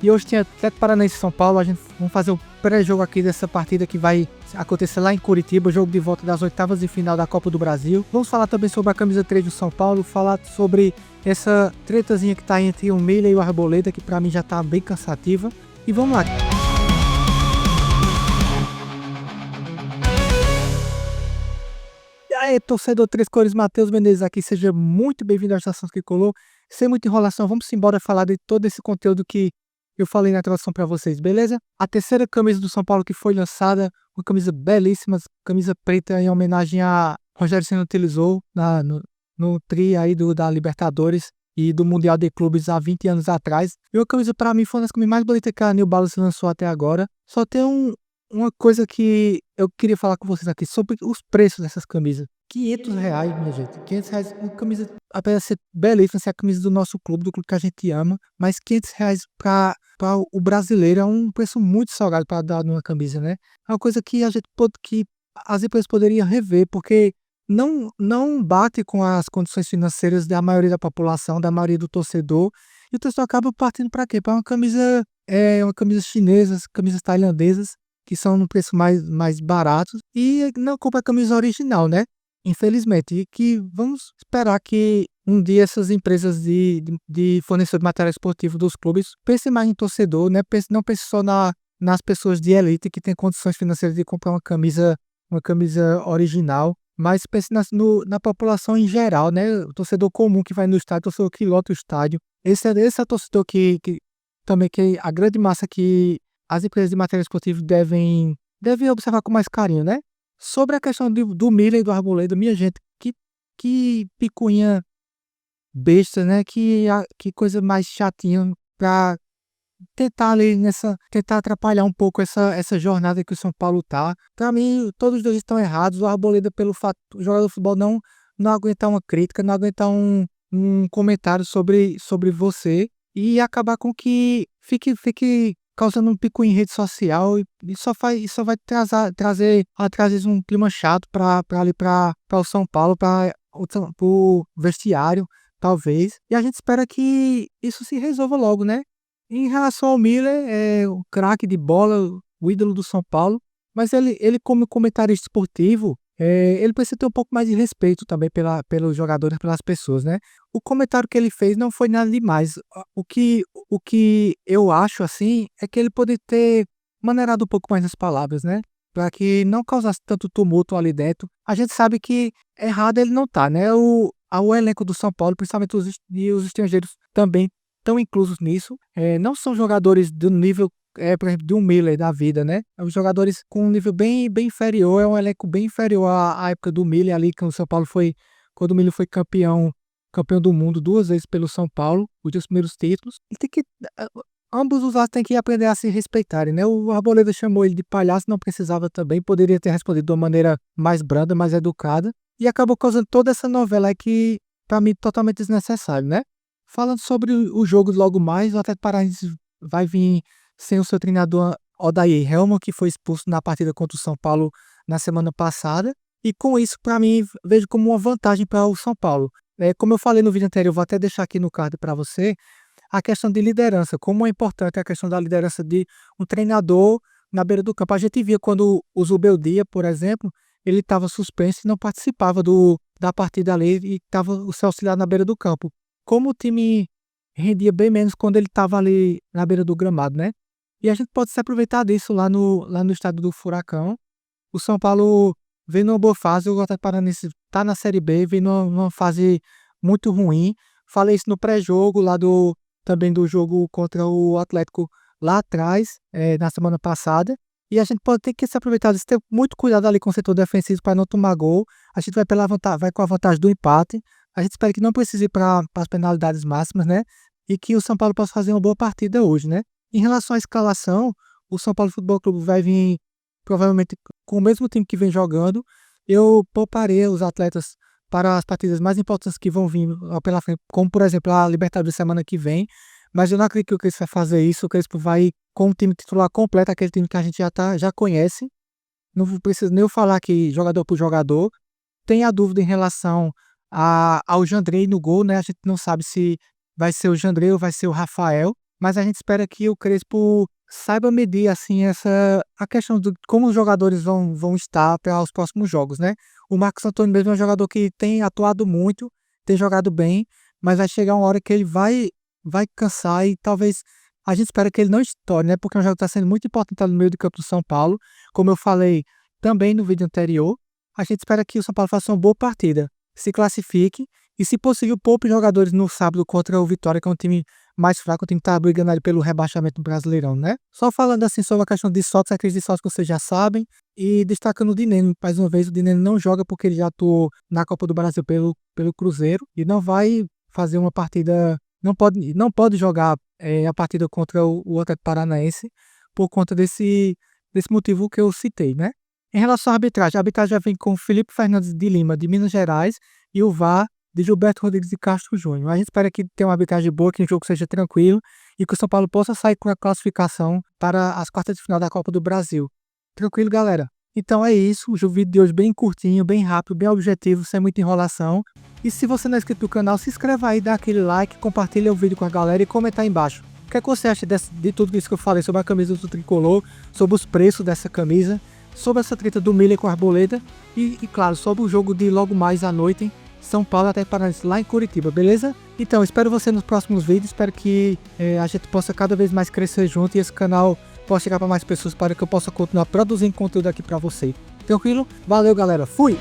E hoje tem Atlético Paranaense e São Paulo. A gente vamos fazer o pré-jogo aqui dessa partida que vai acontecer lá em Curitiba, jogo de volta das oitavas de final da Copa do Brasil. Vamos falar também sobre a camisa 3 do São Paulo, falar sobre essa tretazinha que tá entre o Miller e o Arboleda, que pra mim já tá bem cansativa. E vamos lá. E aí, torcedor Três Cores, Matheus Menezes aqui, seja muito bem-vindo à Estação que Colou. Sem muita enrolação, vamos embora falar de todo esse conteúdo que eu falei na introdução para vocês, beleza? A terceira camisa do São Paulo que foi lançada, uma camisa belíssima, camisa preta em homenagem a Rogério Ceni utilizou no tri aí da Libertadores e do Mundial de Clubes há 20 anos atrás. E a camisa para mim foi uma das camisas mais bonitas que a New Balance lançou até agora. Só tem uma coisa que eu queria falar com vocês aqui sobre os preços dessas camisas. R$ 500, minha gente. R$ 500, uma camisa, apesar de ser belíssima, ser a camisa do nosso clube, do clube que a gente ama, mas R$ 500 para o brasileiro é um preço muito salgado para dar numa camisa, né? É uma coisa que que as empresas poderiam rever, porque não bate com as condições financeiras da maioria da população, da maioria do torcedor, e o torcedor acaba partindo para quê? Para uma camisa chinesa, camisas tailandesas, que são no preço mais baratos, e não compra a camisa original, né? Infelizmente, e que vamos esperar que um dia essas empresas de fornecedor de material esportivo dos clubes pensem mais em torcedor, né? Não pense só nas pessoas de elite que têm condições financeiras de comprar uma camisa original, mas pense na população em geral, né? O torcedor comum que vai no estádio, o torcedor que lota o estádio. Esse é o torcedor que também que a grande massa que as empresas de material esportivo devem observar com mais carinho, né? Sobre a questão do Miller e do Arboleda, minha gente, que picuinha besta, né? Que coisa mais chatinha pra tentar tentar atrapalhar um pouco essa jornada que o São Paulo tá. Pra mim, todos os dois estão errados. O Arboleda, pelo fato do jogador de futebol não aguentar uma crítica, não aguentar um comentário sobre você e acabar com que fique causando um pico em rede social e só vai trazer às vezes um clima chato para o São Paulo, para o vestiário, talvez. E a gente espera que isso se resolva logo, né? Em relação ao Miller, é o craque de bola, o ídolo do São Paulo, mas ele como comentarista esportivo, ele precisa ter um pouco mais de respeito também pelos jogadores, pelas pessoas, né? O comentário que ele fez não foi nada demais. O que eu acho, assim, é que ele poderia ter maneirado um pouco mais as palavras, né? Para que não causasse tanto tumulto ali dentro. A gente sabe que errado ele não tá, né? O elenco do São Paulo, principalmente os estrangeiros, também estão inclusos nisso. Não são jogadores do nível, por exemplo, de um Miller da vida, né? Os jogadores com um nível bem inferior, é um elenco bem inferior à época do Miller ali, que o São Paulo quando o Miller foi campeão do mundo 2 vezes pelo São Paulo, os dois primeiros títulos. E ambos os lados têm que aprender a se respeitarem, né? O Arboleda chamou ele de palhaço, não precisava também, poderia ter respondido de uma maneira mais branda, mais educada, e acabou causando toda essa novela aí que, pra mim, totalmente desnecessário, né? Falando sobre o jogo logo mais, o Atlético Paranaense vai vir sem o seu treinador Odair Hellmann, que foi expulso na partida contra o São Paulo na semana passada. E com isso, para mim, vejo como uma vantagem para o São Paulo. Como eu falei no vídeo anterior, vou até deixar aqui no card para você, a questão de liderança, como é importante a questão da liderança de um treinador na beira do campo. A gente via quando o Zubeldia, por exemplo, ele estava suspenso e não participava da partida ali e estava o seu auxiliar na beira do campo. Como o time rendia bem menos quando ele estava ali na beira do gramado, né? E a gente pode se aproveitar disso lá no estádio do Furacão. O São Paulo vem numa boa fase, o Atlético Paranaense tá na Série B, vem numa fase muito ruim. Falei isso no pré-jogo também do jogo contra o Atlético lá atrás, na semana passada. E a gente pode ter que se aproveitar disso, ter muito cuidado ali com o setor defensivo para não tomar gol. A gente vai com a vantagem do empate. A gente espera que não precise ir para as penalidades máximas, né? E que o São Paulo possa fazer uma boa partida hoje, né? Em relação à escalação, o São Paulo Futebol Clube vai vir provavelmente com o mesmo time que vem jogando. Eu pouparei os atletas para as partidas mais importantes que vão vir pela frente, como por exemplo a Libertadores semana que vem. Mas eu não acredito que o Crespo vai fazer isso. O Crespo vai com o time titular completo, aquele time que a gente já conhece. Não preciso nem eu falar aqui jogador por jogador. Tem a dúvida em relação ao Jandrei no gol, né? A gente não sabe se vai ser o Jandrei ou vai ser o Rafael. mas a gente espera que o Crespo saiba medir, assim, a questão de como os jogadores vão estar para os próximos jogos, né? O Marcos Antônio mesmo é um jogador que tem atuado muito, tem jogado bem, mas vai chegar uma hora que ele vai cansar e talvez a gente espera que ele não estoure, né? Porque é um jogo que está sendo muito importante no meio do campo do São Paulo. Como eu falei também no vídeo anterior, a gente espera que o São Paulo faça uma boa partida, se classifique e, se possível, poupe jogadores no sábado contra o Vitória, que é um time mais fraco, o time que tá brigando ali pelo rebaixamento do Brasileirão, né? Só falando assim sobre a questão de desfalques, a crise de desfalques que vocês já sabem, e destacando o Dineno, mais uma vez, o Dineno não joga porque ele já atuou na Copa do Brasil pelo Cruzeiro e não vai fazer uma partida, não pode jogar a partida contra o Atlético Paranaense por conta desse motivo que eu citei, né? Em relação à arbitragem já vem com Felipe Fernandes de Lima, de Minas Gerais, e o VAR de Gilberto Rodrigues de Castro Júnior. A gente espera que tenha uma arbitragem boa, que o jogo seja tranquilo e que o São Paulo possa sair com a classificação para as quartas de final da Copa do Brasil. Tranquilo, galera? Então é isso, o vídeo de hoje bem curtinho, bem rápido, bem objetivo, sem muita enrolação. E se você não é inscrito no canal, se inscreva aí, dá aquele like, compartilha o vídeo com a galera e comenta aí embaixo. O que é que você acha de tudo isso que eu falei sobre a camisa do Tricolor, sobre os preços dessa camisa, sobre essa treta do Miller com a Arboleda e claro, sobre o jogo de logo mais à noite, hein? São Paulo até Paranaense, lá em Curitiba, beleza? Então, espero você nos próximos vídeos, espero que a gente possa cada vez mais crescer junto e esse canal possa chegar para mais pessoas para que eu possa continuar produzindo conteúdo aqui para você. Tranquilo? Valeu, galera. Fui!